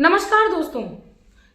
नमस्कार दोस्तों।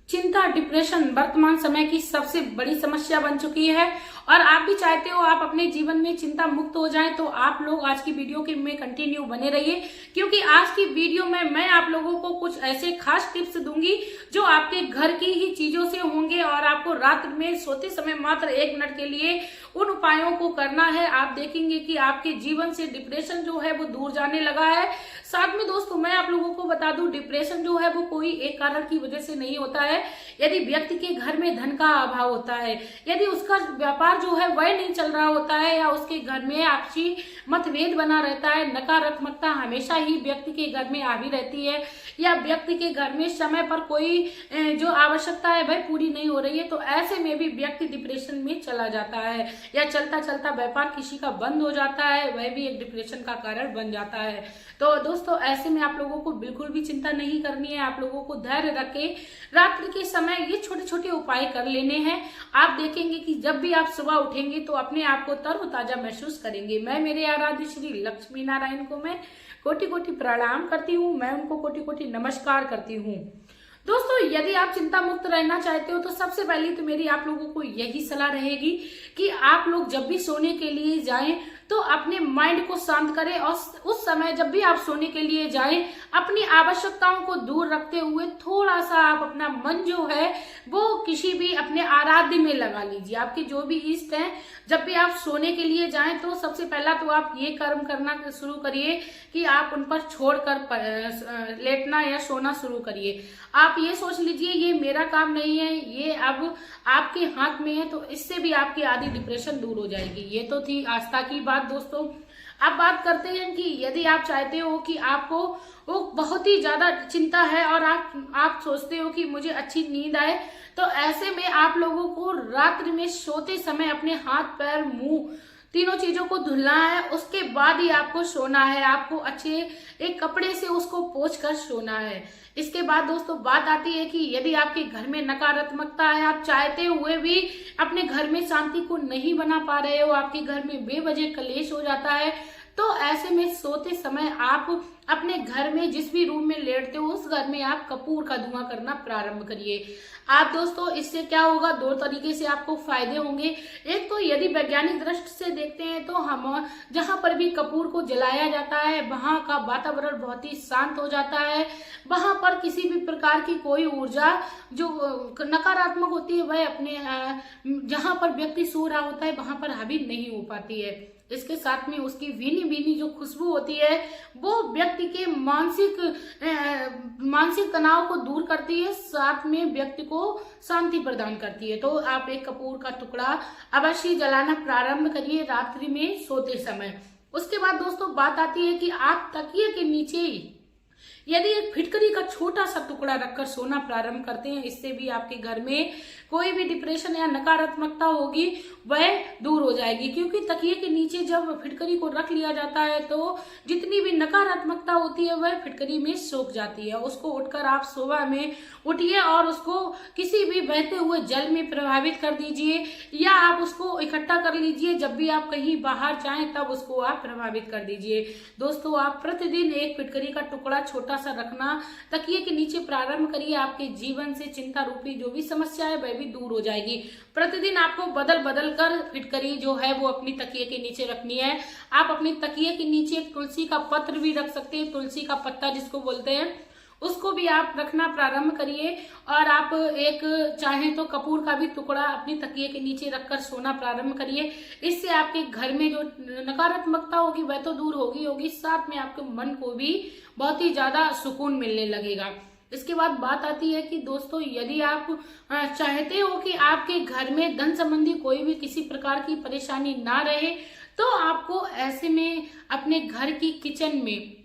चिंता, डिप्रेशन वर्तमान समय की सबसे बड़ी समस्या बन चुकी है और आप भी चाहते हो आप अपने जीवन में चिंता मुक्त हो जाएं, तो आप लोग आज की वीडियो के में कंटिन्यू बने रहिए, क्योंकि आज की वीडियो में मैं आप लोगों को कुछ ऐसे खास टिप्स दूंगी जो आपके घर की ही चीजों से होंगे और आपको रात में सोते समय मात्र 1 मिनट के लिए उन उपायों को करना है। आप देखेंगे कि आपके जीवन से डिप्रेशन जो है वो दूर जाने लगा है। साथ में दोस्तों मैं आप लोगों को बता दूं, डिप्रेशन जो है वो कोई एक कारण की वजह से नहीं होता है। यदि व्यक्ति के घर में धन का अभाव होता है, यदि उसका व्यापार जो है वह नहीं चल रहा होता है, या उसके घर में आपसी मतभेद बना रहता है, नकारात्मकता हमेशा ही व्यक्ति के घर में हावी रहती है, या व्यक्ति के घर में समय पर कोई जो आवश्यकता है वह पूरी नहीं हो रही है, तो ऐसे में भी व्यक्ति डिप्रेशन में चला जाता है। या चलता चलता व्यापार किसी का बंद हो जाता है, वह भी एक डिप्रेशन का कारण बन जाता है। तो दोस्तों ऐसे में आप लोगों को बिल्कुल भी चिंता नहीं करनी है। आप लोगों को धैर्य रख के रात्रि के समय ये छोटे छोटे उपाय कर लेने हैं। आप देखेंगे कि जब भी आप सुबह उठेंगे तो अपने आप को तरोताजा महसूस करेंगे। मैं मेरे आराध्य श्री लक्ष्मी नारायण को मैं कोटि कोटि प्रणाम करती हूँ, मैं उनको कोटि कोटि नमस्कार करती हूँ। दोस्तों यदि आप चिंता मुक्त रहना चाहते हो तो सबसे पहले तो मेरी आप लोगों को यही सलाह रहेगी कि आप लोग जब भी सोने के लिए जाएं तो अपने माइंड को शांत करें, और उस समय जब भी आप सोने के लिए जाएं अपनी आवश्यकताओं को दूर रखते हुए थोड़ा सा आप अपना मन जो है वो किसी भी अपने आराध्य में लगा लीजिए। आपके जो भी इष्ट हैं, जब भी आप सोने के लिए जाएं तो सबसे पहला तो आप ये कर्म करना शुरू करिए कि आप उन पर छोड़कर लेटना या सोना शुरू करिए। आप ये सोच लीजिए ये मेरा काम नहीं है, ये अब आपके हाथ में है, तो इससे भी आपकी आधी डिप्रेशन दूर हो जाएगी। ये तो थी आस्था की बात। दोस्तों अब बात करते हैं कि यदि आप चाहते हो कि आपको वो बहुत ही ज्यादा चिंता है और आप सोचते हो कि मुझे अच्छी नींद आए, तो ऐसे में आप लोगों को रात्रि में सोते समय अपने हाथ पैर मुंह तीनों चीजों को धुलना है। उसके बाद ही आपको सोना है। आपको अच्छे एक कपड़े से उसको पोंछ कर सोना है। इसके बाद दोस्तों बात आती है कि यदि आपके घर में नकारात्मकता है, आप चाहते हुए भी अपने घर में शांति को नहीं बना पा रहे हो, आपके घर में बेवजह कलेश हो जाता है, तो ऐसे में सोते समय आप अपने घर में जिस भी रूम में लेटते हो उस घर में आप कपूर का धुआं करना प्रारंभ करिए। आप दोस्तों इससे क्या होगा, 2 तरीके से आपको फायदे होंगे। एक तो यदि वैज्ञानिक दृष्टि से देखते हैं तो हम जहां पर भी कपूर को जलाया जाता है वहां का वातावरण बहुत ही शांत हो जाता है। वहां पर किसी भी प्रकार की कोई ऊर्जा जो नकारात्मक होती है वह अपने जहां पर व्यक्ति सो रहा होता है वहां पर हावी नहीं हो पाती है। इसके साथ में उसकी भीनी भीनी जो खुशबू होती है वो व्यक्ति के मानसिक तनाव को दूर करती है, साथ में व्यक्ति को शांति प्रदान करती है। तो आप एक कपूर का टुकड़ा अवश्य जलाना प्रारंभ करिए रात्रि में सोते समय। उसके बाद दोस्तों बात आती है कि आप तकिए के नीचे यदि एक फिटकरी का छोटा सा टुकड़ा रखकर सोना प्रारंभ करते हैं, इससे भी आपके घर में कोई भी डिप्रेशन या नकारात्मकता होगी वह दूर हो जाएगी। क्योंकि तकिए के नीचे जब फिटकरी को रख लिया जाता है तो जितनी भी नकारात्मकता होती है वह फिटकरी में सोख जाती है। उसको उठकर आप सुबह में उठिए और उसको किसी भी बहते हुए जल में प्रभावित कर दीजिए, या आप उसको इकट्ठा कर लीजिए। जब भी आप कहीं बाहर जाएं तब उसको आप प्रभावित कर दीजिए। दोस्तों आप प्रतिदिन एक फिटकरी का टुकड़ा छोटा सा रखना तकिए के नीचे प्रारंभ करिए। आपके जीवन से चिंता रूपी जो भी समस्या है वह भी दूर हो जाएगी। प्रतिदिन आपको बदल बदल कर फिटकरी जो है वो अपनी तकिए के नीचे रखनी है। आप अपनी तकिए के नीचे तुलसी का पत्र भी रख सकते हैं, तुलसी का पत्ता जिसको बोलते हैं, उसको भी आप रखना प्रारंभ करिए। और आप एक चाहें तो कपूर का भी टुकड़ा अपनी तकिए के नीचे रखकर सोना प्रारंभ करिए। इससे आपके घर में जो नकारात्मकता होगी वह तो दूर होगी, साथ में आपके मन को भी बहुत ही ज्यादा सुकून मिलने लगेगा। इसके बाद बात आती है कि दोस्तों यदि आप चाहते हो कि आपके घर में धन संबंधी कोई भी किसी प्रकार की परेशानी ना रहे, तो आपको ऐसे में अपने घर की किचन में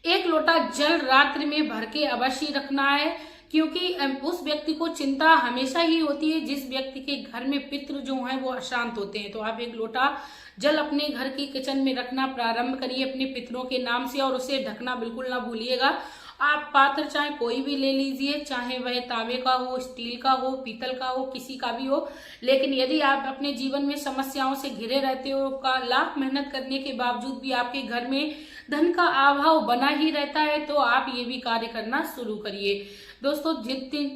1 लोटा जल रात्रि में भर के अवश्य रखना है। क्योंकि उस व्यक्ति को चिंता हमेशा ही होती है जिस व्यक्ति के घर में पितृ जो हैं वो अशांत होते हैं। तो आप 1 लोटा जल अपने घर की किचन में रखना प्रारंभ करिए अपने पितरों के नाम से, और उसे ढकना बिल्कुल ना भूलिएगा। आप पात्र चाहे कोई भी ले लीजिए, चाहे वह तांबे का हो, स्टील का हो, पीतल का हो, किसी का भी हो। लेकिन यदि आप अपने जीवन में समस्याओं से घिरे रहते हो, लाख मेहनत करने के बावजूद भी आपके घर में धन का अभाव बना ही रहता है, तो आप ये भी कार्य करना शुरू करिए। दोस्तों,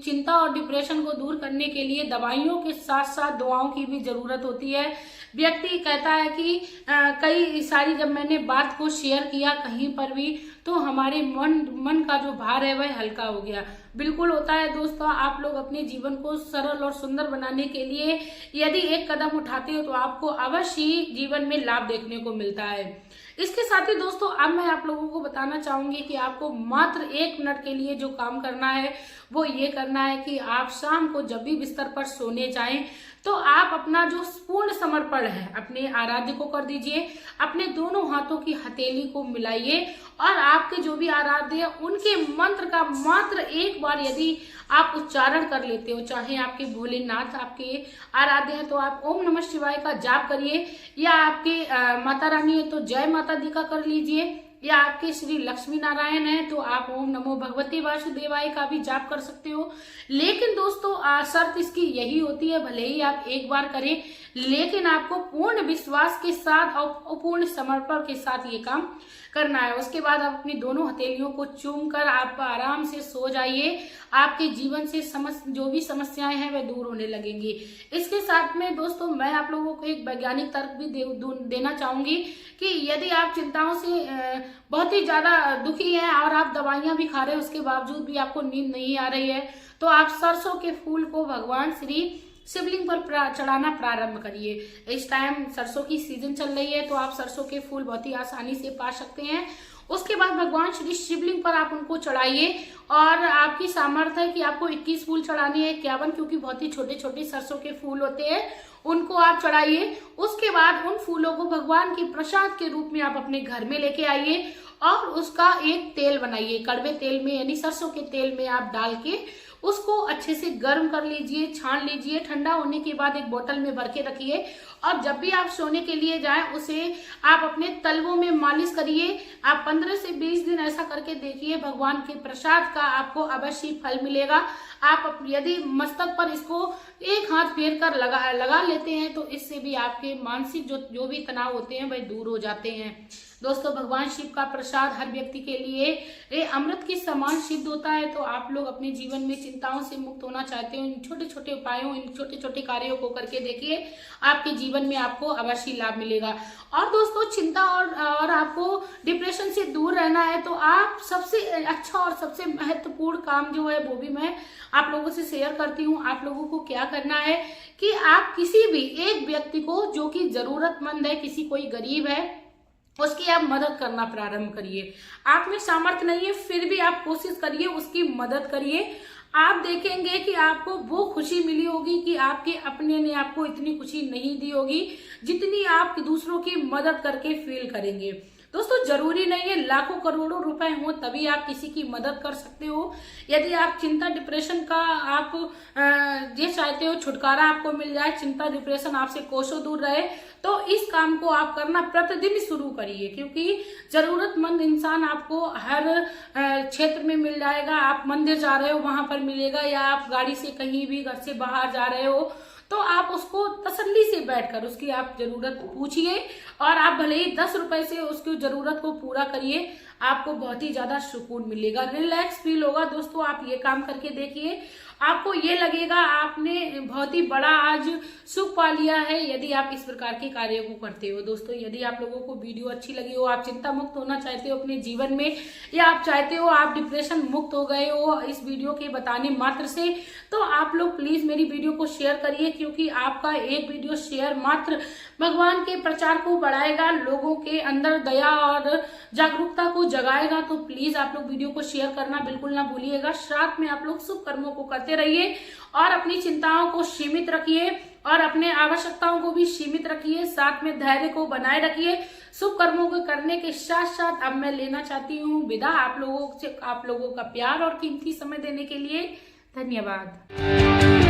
चिंता और डिप्रेशन को दूर करने के लिए दवाइयों के साथ साथ दुआओं की भी जरूरत होती है। व्यक्ति कहता है कि कई सारी जब मैंने बात को शेयर किया कहीं पर भी, तो हमारे मन का जो भार है वह हल्का हो गया। बिल्कुल होता है दोस्तों, आप लोग अपने जीवन को सरल और सुंदर बनाने के लिए यदि एक कदम उठाते हो तो आपको अवश्य ही जीवन में लाभ देखने को मिलता है। इसके साथ ही दोस्तों, अब मैं आप लोगों को बताना चाहूंगी कि आपको मात्र 1 मिनट के लिए जो काम करना है वो ये करना है कि आप शाम को जब भी बिस्तर पर सोने जाएं तो आप अपना जो पूर्ण समर्पण है अपने आराध्य को कर दीजिए। अपने दोनों हाथों की हथेली को मिलाइए और आपके जो भी आराध्य है उनके मंत्र का मात्र एक बार यदि आप उच्चारण कर लेते हो, चाहे आपके भोलेनाथ आपके आराध्य हैं तो आप ओम नमः शिवाय का जाप करिए, या आपके माता रानी है तो जय माता दी का कर लीजिए, या आपके श्री लक्ष्मी नारायण है तो आप ओम नमो भगवते वासुदेवाय का भी जाप कर सकते हो। लेकिन दोस्तों, शर्त इसकी यही होती है, भले ही आप एक बार करें लेकिन आपको पूर्ण विश्वास के साथ और पूर्ण समर्पण के साथ ये काम करना है। उसके बाद आप अपनी दोनों हथेलियों को चूम कर आप आराम से सो जाइए। आपके जीवन से जो भी समस्याएं हैं वह दूर होने लगेंगी। इसके साथ में दोस्तों, मैं आप लोगों को एक वैज्ञानिक तर्क भी देना चाहूंगी कि यदि आप चिंताओं से बहुत ही ज्यादा दुखी हैं और आप दवाइयां भी खा रहे हैं उसके बावजूद भी आपको नींद नहीं आ रही है, तो आप सरसों के फूल को भगवान श्री शिवलिंग पर चढ़ाना प्रारंभ करिए। इस टाइम सरसों की सीजन चल रही है तो आप सरसों के फूल बहुत ही आसानी से पा सकते हैं। उसके बाद भगवान श्री शिवलिंग पर आप उनको चढ़ाइए और आपकी सामर्थ्य है कि आपको 21 फूल चढ़ाने हैं, 51, क्योंकि बहुत ही छोटे छोटे सरसों के फूल होते हैं, उनको आप चढ़ाइए। उसके बाद उन फूलों को भगवान के प्रसाद के रूप में आप अपने घर में लेके आइए और उसका एक तेल बनाइए। कड़वे तेल में यानी सरसों के तेल में आप डाल के उसको अच्छे से गर्म कर लीजिए, छान लीजिए। ठंडा होने के बाद एक बोतल में भर के रखिए और जब भी आप सोने के लिए जाएं उसे आप अपने तलवों में मालिश करिए। आप 15 से 20 दिन ऐसा करके देखिए, भगवान के प्रसाद का आपको अवश्य फल मिलेगा। आप यदि मस्तक पर इसको एक हाथ फेर कर लगा लेते हैं तो इससे भी आपके मानसिक जो भी तनाव होते हैं वह दूर हो जाते हैं। दोस्तों, भगवान शिव का प्रसाद हर व्यक्ति के लिए अमृत के समान सिद्ध होता है। तो आप लोग अपने जीवन में चिंताओं से मुक्त होना चाहते हो, इन छोटे छोटे उपायों, इन छोटे छोटे कार्यों को करके देखिए, आपके जीवन में आपको अवश्य लाभ मिलेगा। और दोस्तों, चिंता और आपको डिप्रेशन से दूर रहना है तो आप सबसे अच्छा और सबसे महत्वपूर्ण काम जो है वो भी मैं आप लोगों से शेयर करती हूँ। आप लोगों को क्या करना है कि आप किसी भी एक व्यक्ति को जो कि जरूरतमंद है, किसी कोई गरीब है, उसकी आप मदद करना प्रारंभ करिए। आप में सामर्थ्य नहीं है फिर भी आप कोशिश करिए, उसकी मदद करिए। आप देखेंगे कि आपको वो खुशी मिली होगी कि आपके अपने ने आपको इतनी खुशी नहीं दी होगी जितनी आप दूसरों की मदद करके फील करेंगे। दोस्तों, जरूरी नहीं है लाखों करोड़ों रुपए हो तभी आप किसी की मदद कर सकते हो। यदि आप चिंता डिप्रेशन का आप ये चाहते हो छुटकारा आपको मिल जाए, चिंता डिप्रेशन आपसे कोसों दूर रहे, तो इस काम को आप करना प्रतिदिन शुरू करिए, क्योंकि जरूरतमंद इंसान आपको हर क्षेत्र में मिल जाएगा। आप मंदिर जा रहे हो वहां पर मिलेगा, या आप गाड़ी से कहीं भी घर से बाहर जा रहे हो तो आप उसको तसल्ली से बैठकर उसकी आप जरूरत पूछिए और आप भले ही 10 रुपए से उसकी जरूरत को पूरा करिए, आपको बहुत ही ज्यादा सुकून मिलेगा, रिलैक्स फील होगा। दोस्तों, आप ये काम करके देखिए, आपको ये लगेगा आपने बहुत ही बड़ा आज सुख पा लिया है यदि आप इस प्रकार के कार्यों को करते हो। दोस्तों, यदि आप लोगों को वीडियो अच्छी लगी हो, आप चिंता मुक्त होना चाहते हो अपने जीवन में, या आप चाहते हो आप डिप्रेशन मुक्त हो गए हो इस वीडियो के बताने मात्र से, तो आप लोग प्लीज मेरी वीडियो को शेयर करिए, क्योंकि आपका एक वीडियो शेयर मात्र भगवान के प्रचार को बढ़ाएगा, लोगों के अंदर दया और जागरूकता को जगाएगा। तो प्लीज आप लोग वीडियो को शेयर करना बिल्कुल ना भूलिएगा। साथ में आप लोग शुभ कर्मों को करते रहिए और अपनी चिंताओं को सीमित रखिए और अपने आवश्यकताओं को भी सीमित रखिए, साथ में धैर्य को बनाए रखिए। शुभ कर्मों को करने के साथ साथ अब मैं लेना चाहती हूँ विदा आप लोगों का प्यार और कीमती समय देने के लिए धन्यवाद।